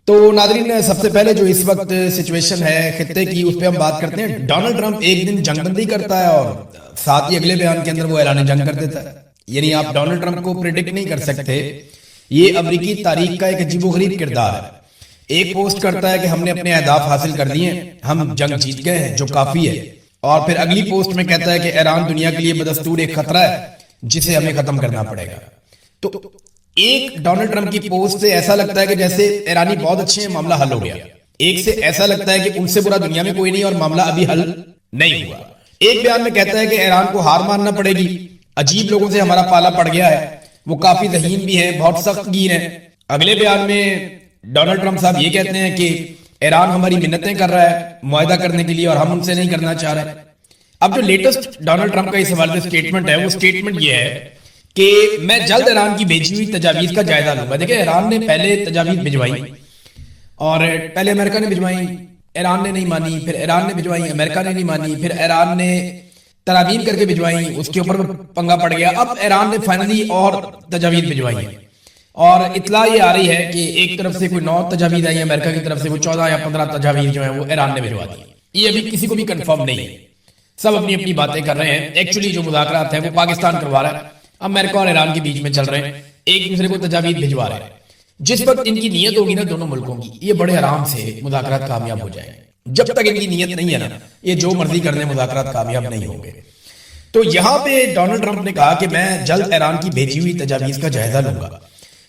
تو ناظرین سب سے پہلے جو اس وقت سچویشن ہے خطے کی اس پہ ہم بات کرتے ہیں. ڈونلڈ ٹرمپ ایک دن جنگ بندی کرتا ہے اور ساتھ ہی اگلے بیان کے اندر وہ اعلان جنگ کر دیتا ہے. یعنی آپ ڈونلڈ ٹرمپ کو پریڈکٹ نہیں کر سکتے. یہ امریکی تاریخ کا ایک عجیب و غریب کردار ہے. ایک پوسٹ کرتا ہے کہ ہم نے اپنے اہداف حاصل کر دیے ہیں, ہم جنگ جیت گئے ہیں, جو کافی ہے, اور پھر اگلی پوسٹ میں کہتا ہے کہ ایران دنیا کے لیے بدستور ایک خطرہ ہے جسے ہمیں ختم کرنا پڑے گا. تو ایک ڈونلڈ ٹرمپ کی پوسٹ سے ایسا لگتا ہے کہ جیسے ایرانی بہت اچھے ہیں, معاملہ حل ہو گیا. ایک سے ایسا لگتا ہے کہ ان سے برا دنیا میں کوئی نہیں اور معاملہ ابھی حل نہیں ہوا. ایک بیان میں کہتا ہے کہ ایران کو ہار ماننا پڑے گی, عجیب لوگوں سے ہمارا پالا پڑ گیا ہے, وہ کافی ذہین بھی ہیں, بہت سخت گیر ہیں. اگلے بیان میں ڈونلڈ ٹرمپ صاحب یہ کہتے ہیں کہ ایران ہماری منتیں کر رہا ہے معاہدہ کرنے کے لیے اور ہم ان سے نہیں کرنا چاہ رہے. اب جو لیٹسٹ ڈونلڈ ٹرمپ کا اس حوالے سے سٹیٹمنٹ ہے, وہ سٹیٹمنٹ یہ ہے کہ میں جلد ایران کی بھیجی ہوئی تجاویز کا جائزہ لوں گا. دیکھیں ایران نے پہلے تجاویز بھجوائی اور پہلے امریکہ نے بھجوائی, ایران نے نہیں مانی, پھر ایران نے بھجوائی, امریکہ نے نہیں مانی, پھر ایران نے تراویل کر کے بھجوائی, اس کے اوپر پنگا پڑ گیا. اب ایران نے فائنلی اور تجاویز بھجوائی ہیں اور اطلاع یہ آ رہی ہے کہ ایک طرف سے کوئی 9 تجاویز آئی ہیں, امریکہ کی طرف سے وہ 14 یا 15 تجاویز جو ہیں وہ ایران نے بھجوا دی. یہ ابھی کسی کو بھی کنفرم نہیں ہے, سب اپنی اپنی باتیں کر رہے ہیں. ایکچولی جو مذاکرات ہیں وہ پاکستان کروا رہا ہے, امریکہ اور ایران کے بیچ میں چل رہے ہیں, ایک دوسرے کو تجاویز بھجوا رہے ہیں. جس وقت ان کی نیت ہوگی نا دونوں ملکوں کی, یہ بڑے آرام سے مذاکرات کامیاب ہو جائیں. جب تک ان کی نیت نہیں ہے نا, یہ جو مرضی کرنے مذاکرات کامیاب نہیں ہوں گے. تو یہاں پہ ڈونلڈ ٹرمپ نے کہا کہ میں جلد ایران کی بھیجی ہوئی تجاویز کا جائزہ لوں گا,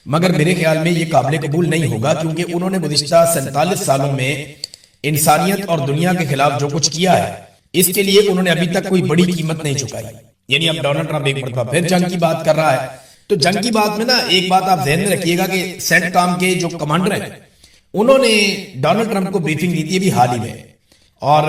مگر میرے خیال میں یہ قابل قبول نہیں ہوگا کیونکہ انہوں نے گزشتہ 47 سالوں میں انسانیت اور دنیا کے خلاف جو کچھ کیا ہے اس کے لیے انہوں نے ابھی تک کوئی بڑی قیمت نہیں چکائی. یعنی اب ڈونلڈ ٹرمپ ایک مرتبہ پھر جنگ کی بات کر رہا ہے. تو جنگ کی بات میں نا ایک بات آپ ذہن میں رکھیے گا کہ سینٹ کام کے جو کمانڈر ہیں انہوں نے ڈونلڈ ٹرمپ کو بریفنگ دی تھی ابھی حال ہی میں, اور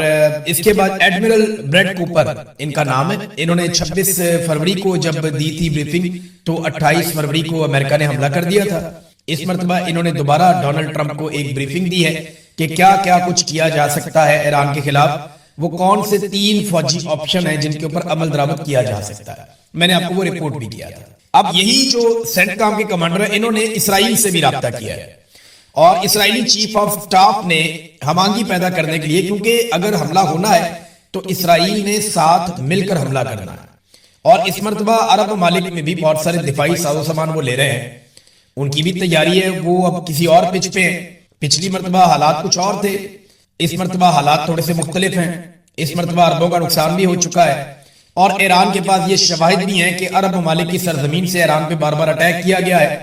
اس کے بعد ایڈمرل بریڈ کوپر ان کا نام ہے, انہوں نے 26 فروری کو جب دی تھی بریفنگ تو 28 فروری کو امریکہ نے حملہ کر دیا تھا. اس مرتبہ انہوں نے دوبارہ ڈونلڈ ٹرمپ کو ایک بریفنگ دی ہے کہ کیا کیا کچھ کیا جا سکتا ہے ایران کے خلاف, وہ کون سے 3 فوجی آپشن ہیں جن کے اوپر عمل درآمد کیا جا سکتا ہے. میں نے آپ کو وہ رپورٹ بھی کیا تھا. اب یہی جو سینٹ کام کے کمانڈر ہیں انہوں نے اسرائیل سے بھی رابطہ کیا ہے اور اسرائیلی چیف آف سٹاف نے ہمانگی پیدا کرنے کے لیے, کیونکہ اگر حملہ ہونا ہے تو اسرائیل نے ساتھ مل کر حملہ کرنا ہے. اور اس مرتبہ عرب ممالک میں بھی بہت سارے دفاعی ساز و سامان وہ لے رہے ہیں, ان کی بھی تیاری ہے, وہ اب کسی اور پچ پہ ہیں. پچھلی مرتبہ حالات کچھ اور تھے, اس مرتبہ حالات تھوڑے سے مختلف ہیں. اس مرتبہ عربوں کا نقصان بھی ہو چکا ہے اور ایران کے پاس یہ شواہد بھی ہیں کہ عرب ممالک کی سرزمین سے ایران پہ بار بار اٹیک کیا گیا ہے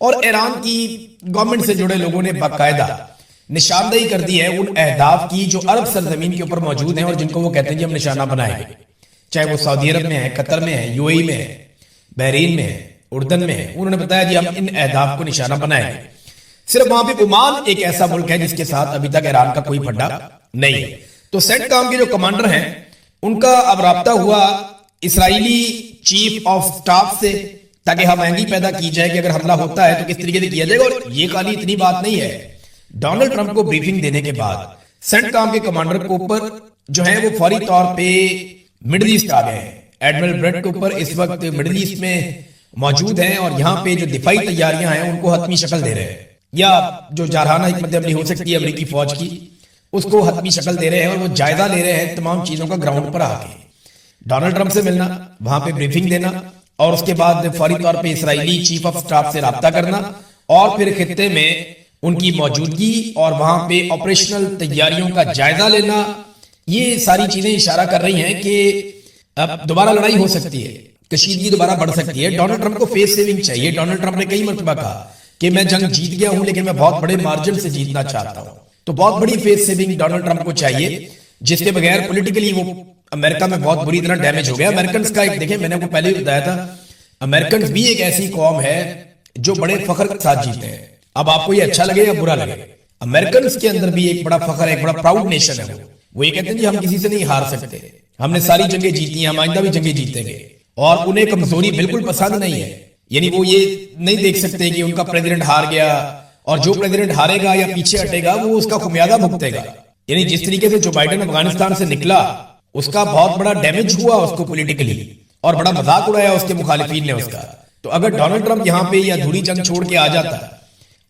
اور ایران کی گورنمنٹ سے جڑے لوگوں نے باقاعدہ نشاندہی کر دی ہے ان اہداف کی جو عرب سرزمین کے اوپر موجود ہیں اور جن کو وہ کہتے ہیں کہ ہم نشانہ بنائیں گے, چاہے وہ سعودی عرب میں ہے, قطر میں ہے, یو اے ای میں ہے, بحرین میں ہے, اردن میں ہے. انہوں نے بتایا جی ہم ان اہداف کو نشانہ بنائیں گے. صرف وہاں پہ عمان ایک ایسا ملک ہے جس کے ساتھ ابھی تک ایران کا کوئی پھڈا نہیں ہے. تو سینٹ کام کے جو کمانڈر ہیں ان کا اب رابطہ ہوا اسرائیلی چیف آف سٹاف سے تاکہ ہمانگی پیدا کی جائے کہ اگر حملہ ہوتا ہے تو کس طریقے سے کیا جائے گا. اور یہ خالی اتنی بات نہیں ہے, ڈونلڈ ٹرمپ کو بریفنگ دینے کے بعد سینٹ کام کے کمانڈر کوپر جو ہیں وہ فوری طور پہ مڈل ایسٹ آ گئے ہیں. ایڈمرل بریڈ کوپر اس وقت مڈل ایسٹ میں موجود ہیں اور یہاں پہ جو دفاعی تیاریاں ہیں ان کو حتمی شکل دے رہے ہیں, یا جو جارحانہ حکمت عملی ہو سکتی ہے امریکی فوج کی اس کو حتمی شکل دے رہے ہیں اور وہ جائزہ لے رہے ہیں تمام چیزوں کا گراؤنڈ پر آ کے. ڈونلڈ ٹرمپ سے ملنا, وہاں پہ بریفنگ دینا اور اس کے بعد فوری طور پہ اسرائیلی چیف آف سٹاف سے رابطہ کرنا اور پھر خطے میں ان کی موجودگی اور وہاں پہ آپریشنل تیاریوں کا جائزہ لینا. یہ ساری چیزیں اشارہ کر رہی ہیں کہ اب دوبارہ لڑائی ہو سکتی ہے, کشیدگی دوبارہ بڑھ سکتی ہے. ڈونلڈ ٹرمپ کو فیس سیونگ چاہیے. ڈونلڈ ٹرمپ نے کئی مرتبہ کہا کہ میں جنگ جیت گیا ہوں لیکن میں بہت بڑے مارجن سے جیتنا چاہتا ہوں. تو بہت بڑی فیس سیونگ ڈونلڈ ٹرمپ کو چاہیے جس کے بغیر پولیٹیکلی وہ امریکہ میں بہت بری طرح ڈیمیج ہو گیا. امریکنز کا ایک دیکھیں, میں نے آپ کو پہلے بھی بتایا تھا, امریکنز بھی ایک ایسی قوم ہے جو بڑے فخر کے ساتھ جیتے ہیں. اب آپ کو یہ اچھا لگے یا برا لگے, امریکنز کے اندر بھی ایک بڑا فخر ہے, ایک بڑا پراؤڈ نیشن ہے. وہ یہ کہتے ہیں جی ہم کسی سے نہیں ہار سکتے, ہم نے ساری جنگیں جیتی ہیں, ہم آئندہ بھی جنگیں جیتیں گے. اور انہیں کمزوری بالکل پسند نہیں ہے. یعنی وہ یہ نہیں دیکھ سکتے کہ ان کا پریزیڈنٹ ہار گیا اور جو پریزیڈنٹ ہارے گا یا پیچھے ہٹے گا وہ اس کا خمیازہ بھگتے گا. یعنی جس طریقے سے جو بائیڈن افغانستان سے نکلا اس کا بہت بڑا ڈیمیج ہوا اس کو پولیٹیکلی, اور بڑا مذاق اڑایا اس کے مخالفین نے اس کا. تو اگر ڈونلڈ ٹرمپ یہاں پہ یا دھوری جنگ چھوڑ کے آ جاتا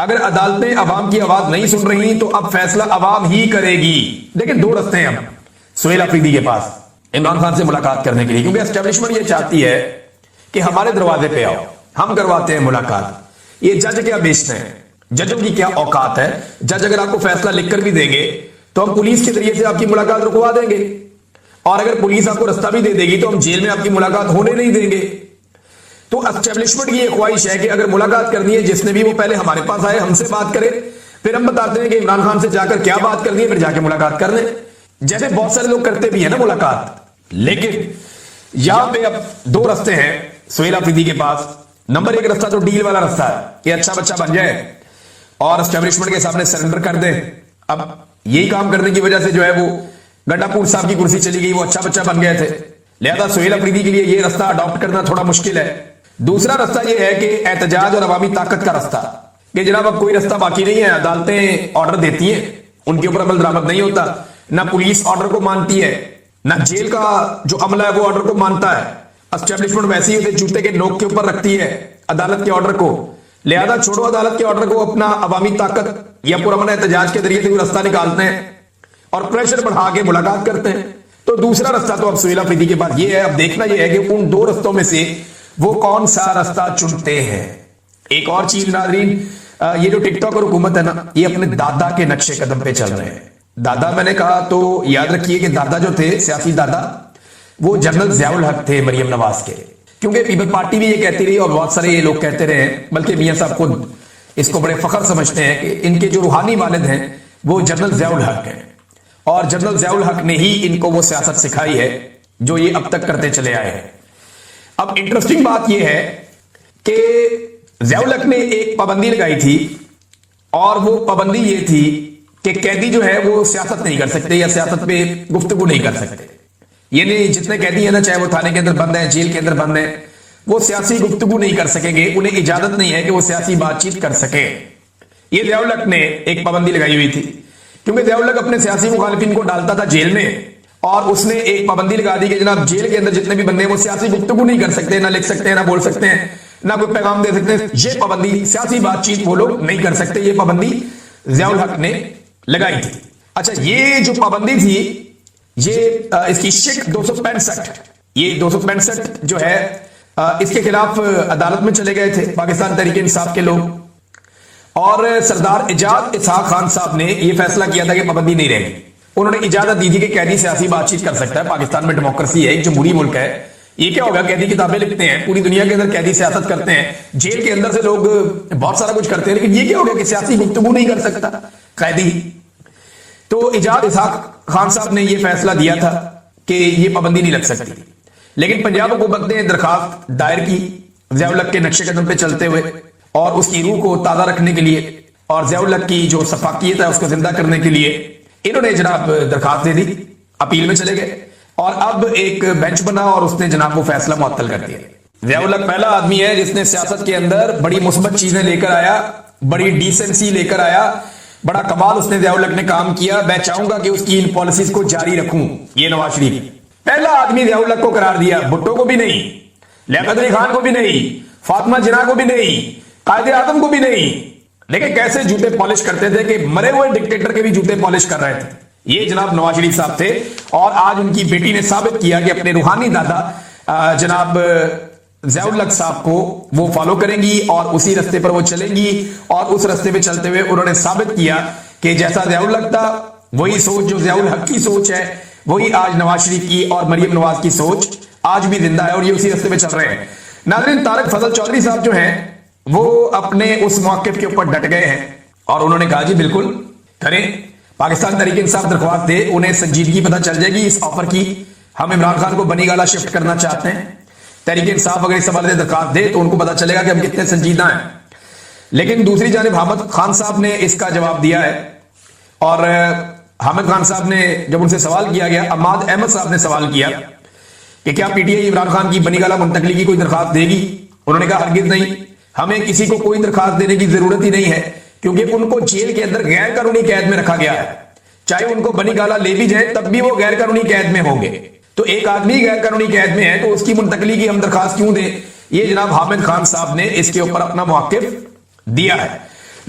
اگر عدالتیں عوام کی آواز نہیں سن رہی تو اب فیصلہ عوام ہی کرے گی. لیکن دو رستے ہیں اب سہیل افریدی کے پاس عمران خان سے ملاقات کرنے کے لیے, کیونکہ اسٹیبلشمنٹ یہ چاہتی ہے کہ ہمارے دروازے پہ آؤ, ہم کرواتے ہیں ملاقات. یہ جج کیا بیچتے ہیں, ججوں کی کیا اوقات ہے. جج اگر آپ کو فیصلہ لکھ کر بھی دیں گے تو ہم پولیس کے ذریعے سے آپ کی ملاقات رکوا دیں گے, اور اگر پولیس آپ کو رستہ بھی دے دے گی تو ہم جیل میں آپ کی ملاقات ہونے نہیں دیں گے. تو اسٹیبلشمنٹ کی یہ خواہش ہے کہ اگر ملاقات کرنی ہے جس نے بھی, وہ پہلے ہمارے پاس آئے, ہم سے بات کرے, پھر ہم بتاتے ہیں کہ عمران خان سے جا کر کیا بات کرنی ہے, پھر جا کے ملاقات کر لیں, جیسے بہت سارے لوگ کرتے بھی ہیں نا ملاقات. لیکن یہاں پہ اب دو رستے ہیں سہیل افریدی کے پاس. نمبر ایک رستہ تو ڈیل والا رستہ ہے کہ اچھا بچہ بن جائے اور اسٹیبلشمنٹ کے سامنے سرنڈر کر دیں. اب یہی کام کرنے کی وجہ سے جو ہے وہ گڈا پور صاحب کی کرسی چلی گئی, وہ اچھا بچہ بن گئے تھے. لہذا سہیل افریدی کے لیے یہ رستہ اڈاپٹ کرنا تھوڑا مشکل ہے. دوسرا رستہ یہ ہے کہ احتجاج اور عوامی طاقت کا رستہ, کہ جناب اب کوئی رستہ باقی نہیں ہے, عدالتیں آرڈر دیتی ہیں, ان کے اوپر عمل درآمد نہیں ہوتا, نہ پولیس آرڈر کو مانتی ہے, نہ جیل کا جو عملہ ہے وہ آرڈر کو مانتا ہے. اسٹیبلشمنٹ ویسے ہی جوتے کے نوک کے اوپر رکھتی ہے عدالت کے آرڈر کو. لہذا چھوڑو عدالت کے آرڈر کو, اپنا عوامی طاقت یا پرامن احتجاج کے ذریعے سے وہ رستہ نکالتے ہیں اور پریشر بڑھا کے ملاقات کرتے ہیں. تو دوسرا رستہ تو اب سہیل افریدی کے پاس یہ ہے. اب دیکھنا یہ ہے کہ ان دو رستوں میں سے وہ کون سا رستہ چنتے ہیں. ایک اور چیز ناظرین, یہ جو ٹک ٹاک اور حکومت ہے نا, یہ اپنے دادا کے نقشے قدم پہ چل رہے ہیں. دادا میں نے کہا تو یاد رکھیے کہ دادا جو تھے, سیاسی دادا, وہ جنرل ضیاء الحق تھے مریم نواز کے. کیونکہ پیپل پارٹی بھی یہ کہتی رہی اور بہت سارے یہ لوگ کہتے رہے, بلکہ میاں صاحب خود اس کو بڑے فخر سمجھتے ہیں کہ ان کے جو روحانی والد ہیں وہ جنرل ضیاء الحق ہیں, اور جنرل ضیاء الحق نے ہی ان کو وہ سیاست سکھائی ہے جو یہ اب تک کرتے چلے آئے ہیں. اب انٹرسٹنگ بات یہ ہے کہ ضیاء الحق نے ایک پابندی لگائی تھی, اور وہ پابندی یہ تھی کہ قیدی جو ہے وہ سیاست نہیں کر سکتے یا سیاست پہ گفتگو نہیں کر سکتے. یعنی جتنے قیدی ہیں نا, چاہے وہ تھانے کے اندر بند ہیں, جیل کے اندر بند ہیں, وہ سیاسی گفتگو نہیں کر سکیں گے, انہیں اجازت نہیں ہے کہ وہ سیاسی بات چیت کر سکیں. یہ ضیاء الحق نے ایک پابندی لگائی ہوئی تھی, کیونکہ ضیاء الحق اپنے سیاسی مخالفین کو ڈالتا تھا جیل میں, اور اس نے ایک پابندی لگا دی کہ جناب جیل کے اندر جتنے بھی بندے ہیں وہ سیاسی گفتگو نہیں کر سکتے, نہ لکھ سکتے ہیں, نہ بول سکتے ہیں, نہ کوئی پیغام دے سکتے ہیں. یہ پابندی, سیاسی بات چیت وہ لوگ نہیں کر سکتے, یہ پابندی ضیاء الحق نے لگائی تھی. اچھا, یہ جو پابندی تھی یہ اس کی شک 265, یہ 265 جو ہے اس کے خلاف عدالت میں چلے گئے تھے پاکستان تحریک انصاف کے لوگ, اور سردار ایجاد اسحاق خان صاحب نے یہ فیصلہ کیا تھا کہ پابندی نہیں رہے گی. انہوں نے اجازت دی تھی کہ قیدی سیاسی بات چیت کر سکتا ہے. پاکستان میں ڈیموکریسی ہے, ایک جمہوری ملک ہے. یہ کیا ہوگا, قیدی کتابیں لکھتے ہیں, پوری دنیا کے اندر قیدی سیاست کرتے ہیں, جیل کے اندر سے لوگ بہت سارا کچھ کرتے ہیں, لیکن یہ کیا ہوگا کہ سیاسی گفتگو نہیں کر سکتا قیدی. تو ایجاد اسحاق خان صاحب نے یہ فیصلہ دیا تھا کہ یہ پابندی نہیں لگ سکتی. لیکن پنجاب حکومت نے درخواست دائر کی ضیاء الحق کے نقشے قدم پہ چلتے ہوئے, اور اس کی روح کو تازہ رکھنے کے لیے اور ضیاء الحق کی جو شفافیت ہے اس کو زندہ کرنے کے لیے انہوں نے جناب درخواست دے دی, اپیل میں چلے گئے, اور اب ایک بینچ بنا اور اس نے جناب وہ فیصلہ معطل کر دیا. ضیاء الحق پہلا آدمی ہے جس نے سیاست کے اندر بڑی مثبت چیزیں لے کر آیا, بڑی ڈیسنسی لے کر آیا, بڑا کمال اس نے ضیاء الحق نے کام کیا. میں چاہوں گا کہ اس کی ان پالیسیز کو جاری رکھوں. یہ نواز شریف پہلا آدمی ضیاء الحق کو قرار دیا, بھٹو کو بھی نہیں, لیاقت علی خان کو بھی نہیں, فاطمہ جناح کو بھی نہیں, قائد اعظم کو بھی نہیں. لیکن کیسے جوتے پالش کرتے تھے کہ مرے ہوئے ڈکٹیٹر کے بھی جوتے پالش کر رہے تھے. یہ جناب نواز شریف صاحب تھے, اور آج ان کی بیٹی نے ثابت کیا کہ اپنے روحانی دادا جناب ضیاء الحق صاحب کو وہ فالو کریں گی اور اسی رستے پر وہ چلیں گی. اور اس رستے پہ چلتے ہوئے انہوں نے ثابت کیا کہ جیسا ضیاء الحق تھا وہی سوچ جو ضیاء الحق کی سوچ ہے, وہی آج نواز شریف کی اور مریم نواز کی سوچ آج بھی زندہ ہے, اور یہ اسی رستے پہ چل رہے ہیں. ناظرین, طارق فضل چودھری صاحب جو ہیں وہ اپنے اس موقف کے اوپر ڈٹ گئے ہیں, اور انہوں نے کہا جی بالکل کریں, پاکستان تحریک انصاف درخواست دے, انہیں سنجیدگی پتہ چل جائے گی اس آفر کی. ہم عمران خان کو بنی گالا شفٹ کرنا چاہتے ہیں, تحریک انصاف اگر اس حوالے سے درخواست دے تو ان کو پتہ چلے گا کہ ہم کتنے سنجیدہ ہیں. لیکن دوسری جانب حامد خان صاحب نے اس کا جواب دیا ہے, اور حامد خان صاحب نے جب ان سے سوال کیا گیا, عماد احمد صاحب نے سوال کیا کہ کیا P T I Imran Khan کی بنی گالا منتقلی کی کوئی درخواست دے گی. انہوں نے کہا ہرگز نہیں, ہمیں کسی کو کوئی درخواست دینے کی ضرورت ہی نہیں ہے, کیونکہ ان کو جیل کے اندر غیر قانونی قید میں رکھا گیا ہے. چاہے ان کو بنی گالا لے بھی جائے تب بھی وہ غیر قانونی قید میں ہوں گے. تو ایک آدمی غیر قانونی قید میں ہے تو اس کی منتقلی کی ہم درخواست کیوں دیں. یہ جناب حامد خان صاحب نے اس کے اوپر اپنا موقف دیا ہے.